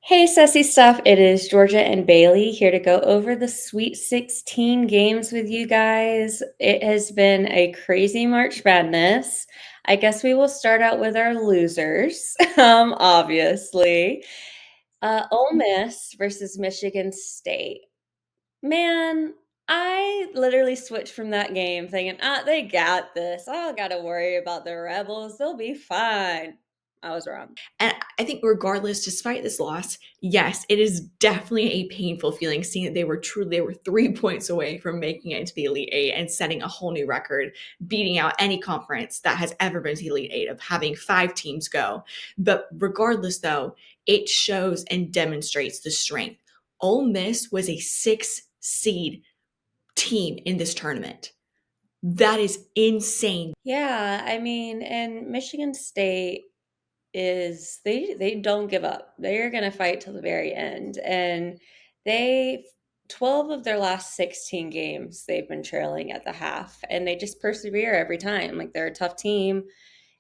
Hey, Sussy Stuff. It is Georgia and Bailey here to go over the Sweet 16 games with you guys. It has been a crazy March Madness. I guess we will start out with our losers, obviously. Ole Miss versus Michigan State. Man, I literally switched from that game thinking, they got this. I don't got to worry about the Rebels. They'll be fine. I was wrong. And I think regardless, despite this loss, yes, it is definitely a painful feeling seeing that they were 3 points away from making it into the Elite Eight and setting a whole new record, beating out any conference that has ever been to the Elite Eight of having 5 teams go. But regardless, though, it shows and demonstrates the strength. Ole Miss was a 6 seed team in this tournament. That is insane. Yeah, I mean, and Michigan State is they don't give up. They're going to fight till the very end. And they 12 of their last 16 games they've been trailing at the half and they just persevere every time. Like they're a tough team.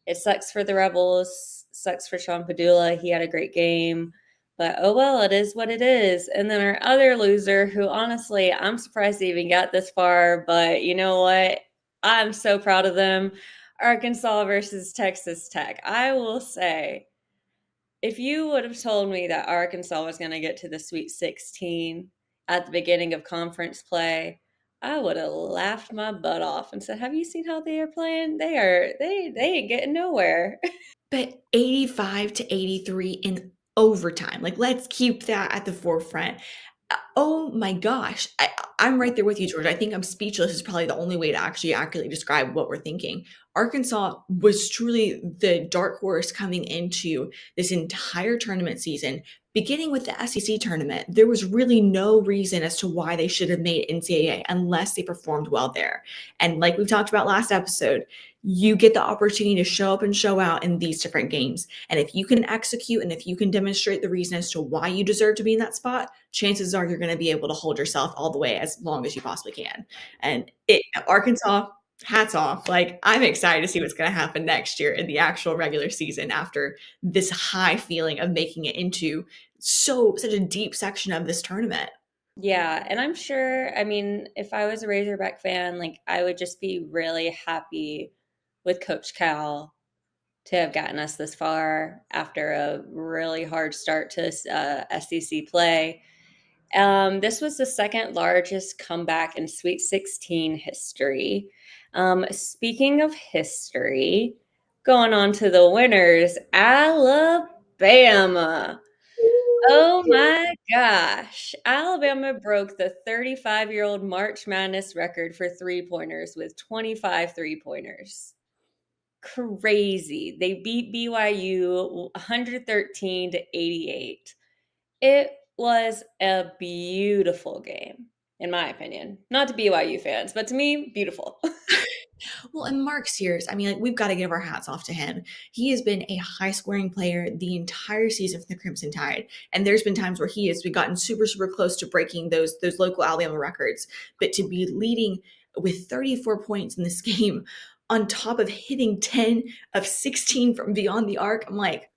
It sucks for the Rebels, sucks for Sean Padula. He had a great game. But oh well, it is what it is. And then our other loser, who honestly, I'm surprised they even got this far, but you know what? I'm so proud of them. Arkansas versus Texas Tech. I will say, if you would have told me that Arkansas was going to get to the Sweet 16 at the beginning of conference play, I would have laughed my butt off and said, "Have you seen how they are playing? They ain't getting nowhere." But 85 to 83 in overtime. Like, let's keep that at the forefront. Oh my gosh. I'm right there with you, George. I think I'm speechless is probably the only way to actually accurately describe what we're thinking. Arkansas was truly the dark horse coming into this entire tournament season. Beginning with the SEC tournament, there was really no reason as to why they should have made NCAA unless they performed well there. And like we talked about last episode, you get the opportunity to show up and show out in these different games. And if you can execute and if you can demonstrate the reason as to why you deserve to be in that spot, chances are you're going to be able to hold yourself all the way as long as you possibly can. And Arkansas, hats off. Like, I'm excited to see what's going to happen next year in the actual regular season after this high feeling of making it into such a deep section of this tournament. Yeah, and I'm sure, I mean, if I was a Razorback fan, like I would just be really happy with Coach Cal to have gotten us this far after a really hard start to SEC play. This was the second largest comeback in Sweet 16 history. Speaking of history, going on to the winners, Alabama. Oh my gosh. Alabama broke the 35-year-old March Madness record for three pointers with 25 3 pointers. Crazy. They beat BYU 113 to 88. It was a beautiful game, in my opinion. Not to BYU fans, but to me, beautiful. Well, and Mark Sears, I mean, like, we've got to give our hats off to him. He has been a high scoring player the entire season for the Crimson Tide. And there's been times where he has gotten super, super close to breaking those local Alabama records. But to be leading with 34 points in this game, on top of hitting 10 of 16 from beyond the arc, I'm like,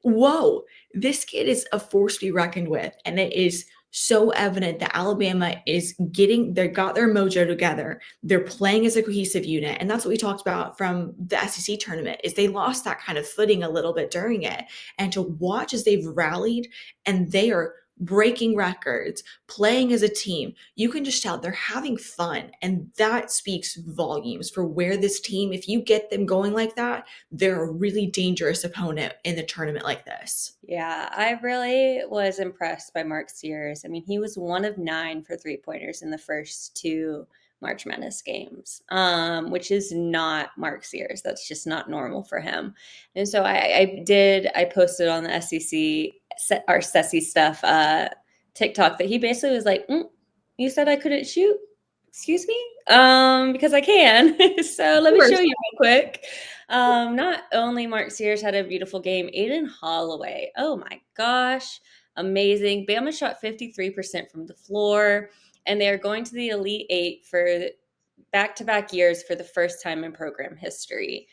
whoa, this kid is a force to be reckoned with. And it is so evident that Alabama is they got their mojo together. They're playing as a cohesive unit. And that's what we talked about from the SEC tournament is they lost that kind of footing a little bit during it. And to watch as they've rallied and they are breaking records, playing as a team, you can just tell they're having fun. And that speaks volumes for where this team, if you get them going like that, they're a really dangerous opponent in the tournament like this. Yeah, I really was impressed by Mark Sears. I mean, he was one of nine for 3 pointers in the first two March Madness games, which is not Mark Sears. That's just not normal for him. And so I posted on the our Sessy stuff TikTok that he basically was like, "You said I couldn't shoot? Excuse me? Because I can. So let Of me show course. you real quick." Not only Mark Sears had a beautiful game, Aiden Holloway. Oh my gosh, amazing. Bama shot 53% from the floor, and they are going to the Elite Eight for back to back years for the first time in program history.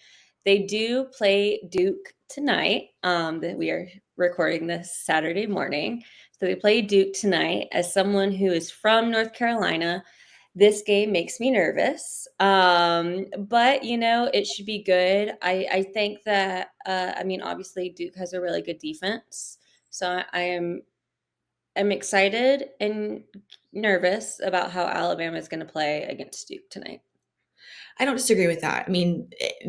They do play Duke tonight. That we are recording this Saturday morning. So they play Duke tonight. As someone who is from North Carolina, this game makes me nervous. But it should be good. I think that I mean, obviously Duke has a really good defense. So I'm excited and nervous about how Alabama is going to play against Duke tonight. I don't disagree with that. I mean,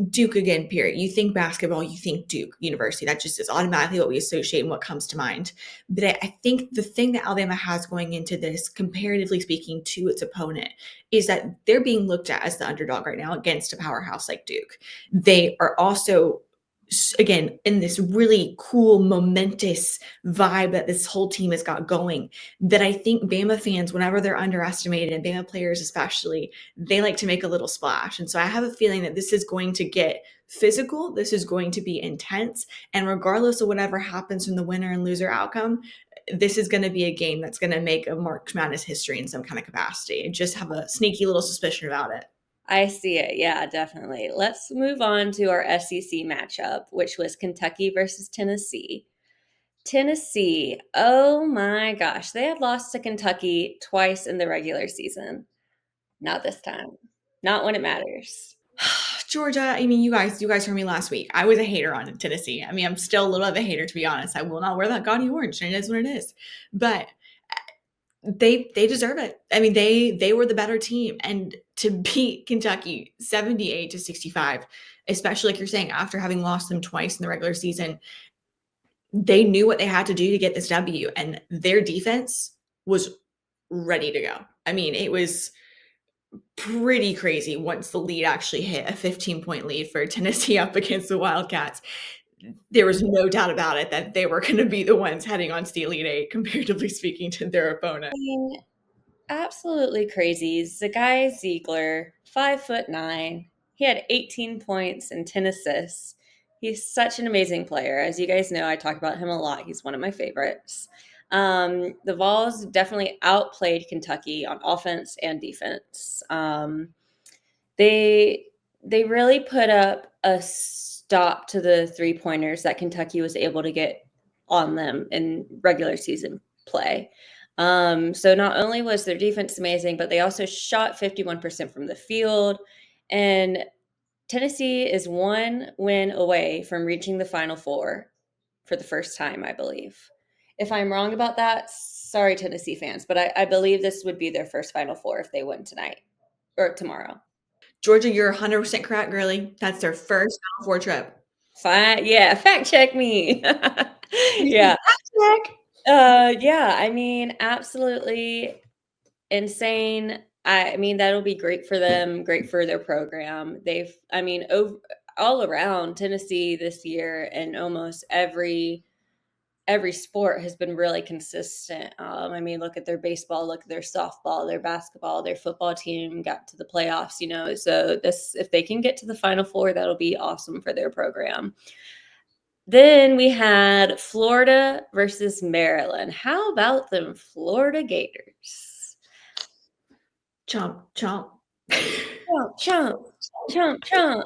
Duke again, period. You think basketball, you think Duke University. That just is automatically what we associate and what comes to mind. But I think the thing that Alabama has going into this, comparatively speaking, to its opponent, is that they're being looked at as the underdog right now against a powerhouse like Duke. They are also, again, in this really cool, momentous vibe that this whole team has got going, that I think Bama fans, whenever they're underestimated, and Bama players especially, they like to make a little splash. And so I have a feeling that this is going to get physical. This is going to be intense. And regardless of whatever happens from the winner and loser outcome, this is going to be a game that's going to make a March Madness history in some kind of capacity. I just have a sneaky little suspicion about it. I see it. Yeah, definitely. Let's move on to our SEC matchup, which was Kentucky versus Tennessee. Tennessee, oh my gosh, they have lost to Kentucky twice in the regular season. Not this time. Not when it matters. Georgia, I mean, you guys heard me last week. I was a hater on Tennessee. I mean, I'm still a little bit of a hater, to be honest. I will not wear that gaudy orange, and it is what it is. But they deserve it. I mean, they were the better team, and to beat Kentucky 78-65, especially like you're saying, after having lost them twice in the regular season, they knew what they had to do to get this W, and their defense was ready to go. I mean, it was pretty crazy once the lead actually hit a 15-point lead for Tennessee up against the Wildcats. There was no doubt about it that they were going to be the ones heading on to the Elite Eight, comparatively speaking to their opponent. I mean, absolutely crazy. Zagai Ziegler, 5'9". He had 18 points and 10 assists. He's such an amazing player. As you guys know, I talk about him a lot. He's one of my favorites. The Vols definitely outplayed Kentucky on offense and defense. They they really put up a stop to the three-pointers that Kentucky was able to get on them in regular season play. So not only was their defense amazing, but they also shot 51% from the field. And Tennessee is one win away from reaching the Final Four for the first time, I believe. If I'm wrong about that, sorry, Tennessee fans, but I believe this would be their first Final Four if they win tonight or tomorrow. Georgia, you're 100% correct, girly. That's their first Final Four trip. Fine. Yeah, fact check me. You said Yeah. fact check. Yeah, I mean, absolutely insane. I mean, that'll be great for them, great for their program. I mean, all around Tennessee this year and almost every sport has been really consistent. I mean, look at their baseball, look at their softball, their basketball, their football team got to the playoffs. So this, if they can get to the Final Four, that'll be awesome for their program. Then we had Florida versus Maryland. How about them Florida Gators? Chomp, chomp. Chomp, chomp, chomp, chomp.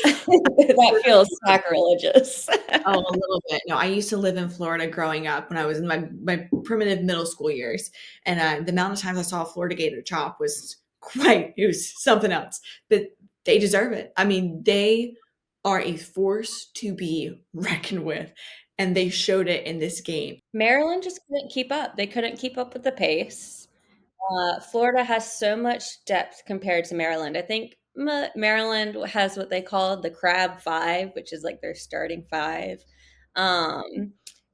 That feels sacrilegious. Oh, a little bit. No, I used to live in Florida growing up when I was in my primitive middle school years, and the amount of times I saw a Florida Gator chop was it was something else. But they deserve it. I mean, they are a force to be reckoned with, and they showed it in this game. Maryland just couldn't keep up. They couldn't keep up with the pace. Florida has so much depth compared to Maryland. I think Maryland has what they call the Crab Five, which is like their starting five. Um,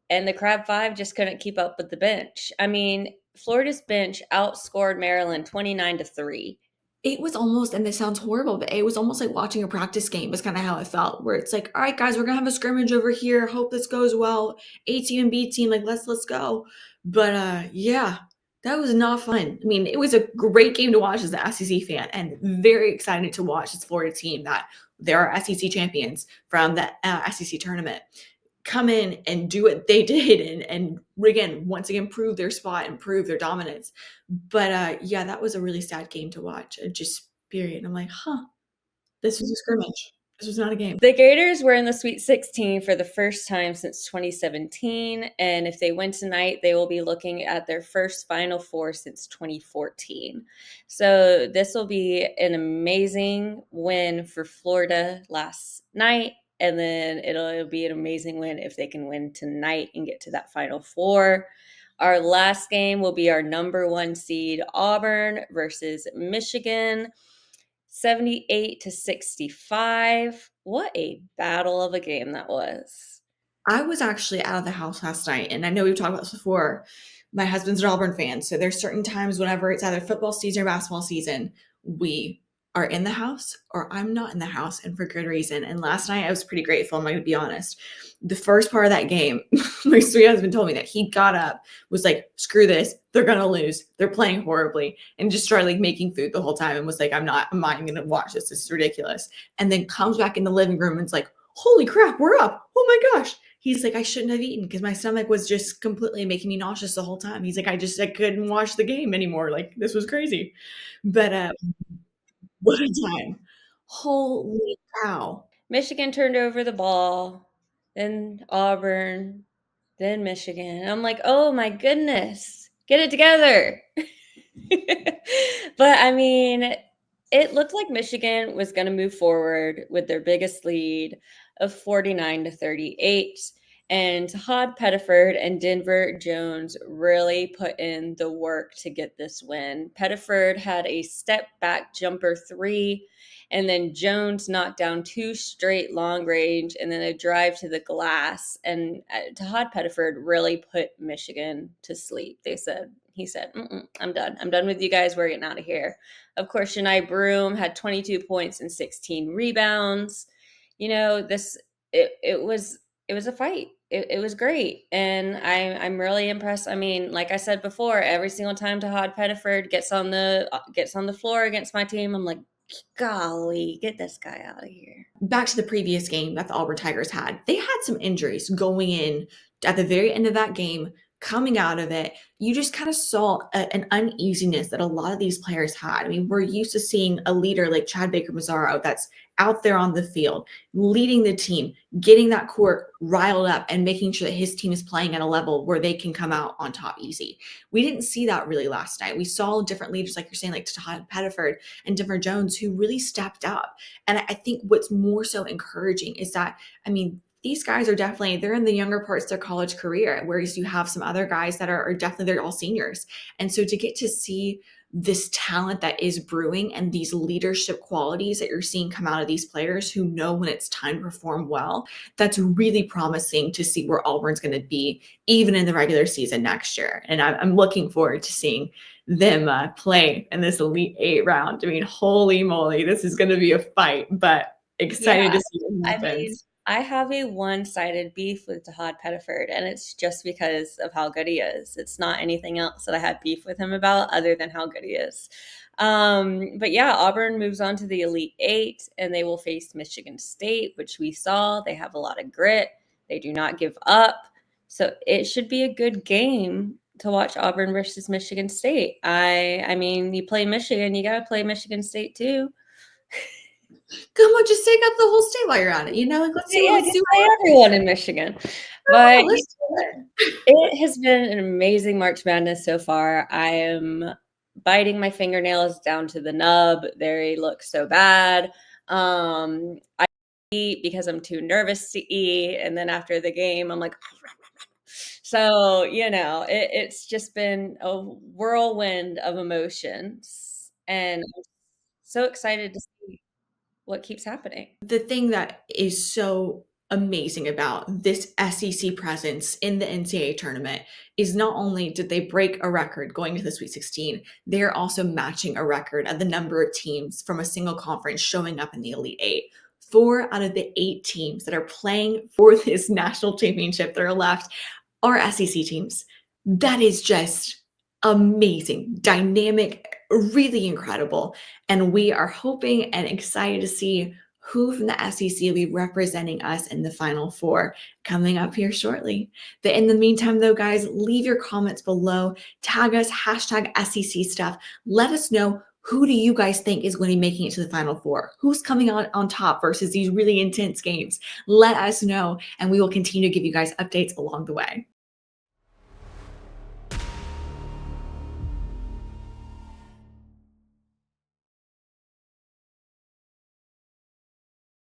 and the Crab Five just couldn't keep up with the bench. I mean, Florida's bench outscored Maryland 29-3. It was almost, and this sounds horrible, but it was almost like watching a practice game was kind of how it felt, where it's like, all right, guys, we're gonna have a scrimmage over here. Hope this goes well. A team and B team, like let's go. But yeah, that was not fun. I mean, it was a great game to watch as an SEC fan, and very excited to watch this Florida team that they are SEC champions from the SEC tournament come in and do what they did and again once again prove their spot and prove their dominance. But yeah, that was a really sad game to watch. Just period. I'm like, huh, this was a scrimmage. This was not a game. The Gators were in the Sweet 16 for the first time since 2017, and if they win tonight, they will be looking at their first Final Four since 2014. So this will be an amazing win for Florida last night, and then it'll be an amazing win if they can win tonight and get to that Final Four. Our last game will be our number one seed Auburn versus Michigan. 78-65. What a battle of a game that was. I was actually out of the house last night, and I know we've talked about this before. My husband's an Auburn fan, so there's certain times whenever it's either football season or basketball season, we are in the house or I'm not in the house, and for good reason. And last night I was pretty grateful, I'm going to be honest. The first part of that game, my sweet husband told me that he got up, was like, screw this, they're going to lose, they're playing horribly, and just started like making food the whole time and was like, I'm not even going to watch this is ridiculous. And then comes back in the living room and it's like, holy crap, we're up, oh my gosh. He's like, I shouldn't have eaten because my stomach was just completely making me nauseous the whole time. He's like, I couldn't watch the game anymore. Like, this was crazy. But what a time. Holy cow. Michigan turned over the ball, then Auburn, then Michigan. I'm like, oh my goodness, get it together. But I mean, it looked like Michigan was going to move forward with their biggest lead of 49-38. And Todd Pettiford and Denver Jones really put in the work to get this win. Pettiford had a step back jumper three, and then Jones knocked down two straight long range and then a drive to the glass. And Todd Pettiford really put Michigan to sleep. He said, I'm done. I'm done with you guys. We're getting out of here. Of course, Shania Broom had 22 points and 16 rebounds. You know, it was a fight. It was great, and I'm really impressed. I mean, like I said before, every single time Todd Pettiford gets on the floor against my team, I'm like, golly, get this guy out of here. Back to the previous game that the Auburn Tigers had. They had some injuries going in at the very end of that game. Coming out of it, you just kind of saw an uneasiness that a lot of these players had. I mean, we're used to seeing a leader like Chad Baker Mazzaro that's out there on the field, leading the team, getting that court riled up, and making sure that his team is playing at a level where they can come out on top easy. We didn't see that really last night. We saw different leaders, like you're saying, like Todd Pettiford and Denver Jones, who really stepped up. And I think what's more so encouraging is that, I mean, these guys are definitely, they're in the younger parts of their college career, whereas you have some other guys that are definitely, they're all seniors. And so to get to see this talent that is brewing and these leadership qualities that you're seeing come out of these players who know when it's time to perform well, that's really promising to see where Auburn's going to be even in the regular season next year. And I'm looking forward to seeing them play in this Elite Eight round. I mean, holy moly, this is going to be a fight, but excited Yeah, to see what I mean, happens. I have a one-sided beef with Todd Pettiford, and it's just because of how good he is. It's not anything else that I had beef with him about other than how good he is. But yeah, Auburn moves on to the Elite Eight, and they will face Michigan State, which we saw. They have a lot of grit. They do not give up. So it should be a good game to watch Auburn versus Michigan State. I mean, you play Michigan, you got to play Michigan State too. Come on, just take up the whole state while you're at it. You know, like Yeah, let's just see play what everyone in Michigan. oh, But let's do it. it has been an amazing March Madness so far. I am biting my fingernails down to the nub. They look so bad. I eat because I'm too nervous to eat, and then after the game, I'm like, so it's just been a whirlwind of emotions, and I'm so excited to see what keeps happening. The thing that is so amazing about this SEC presence in the NCAA tournament is not only did they break a record going to the Sweet 16, they're also matching a record of the number of teams from a single conference showing up in the Elite Eight. 4 out of the 8 teams that are playing for this national championship that are left are SEC teams. That is just amazing, dynamic, really incredible. And we are hoping and excited to see who from the SEC will be representing us in the Final Four coming up here shortly. But in the meantime, though, guys, leave your comments below. Tag us, hashtag SEC stuff. Let us know Who do you guys think is going to be making it to the Final Four? Who's coming on top versus these really intense games? Let us know, and we will continue to give you guys updates along the way.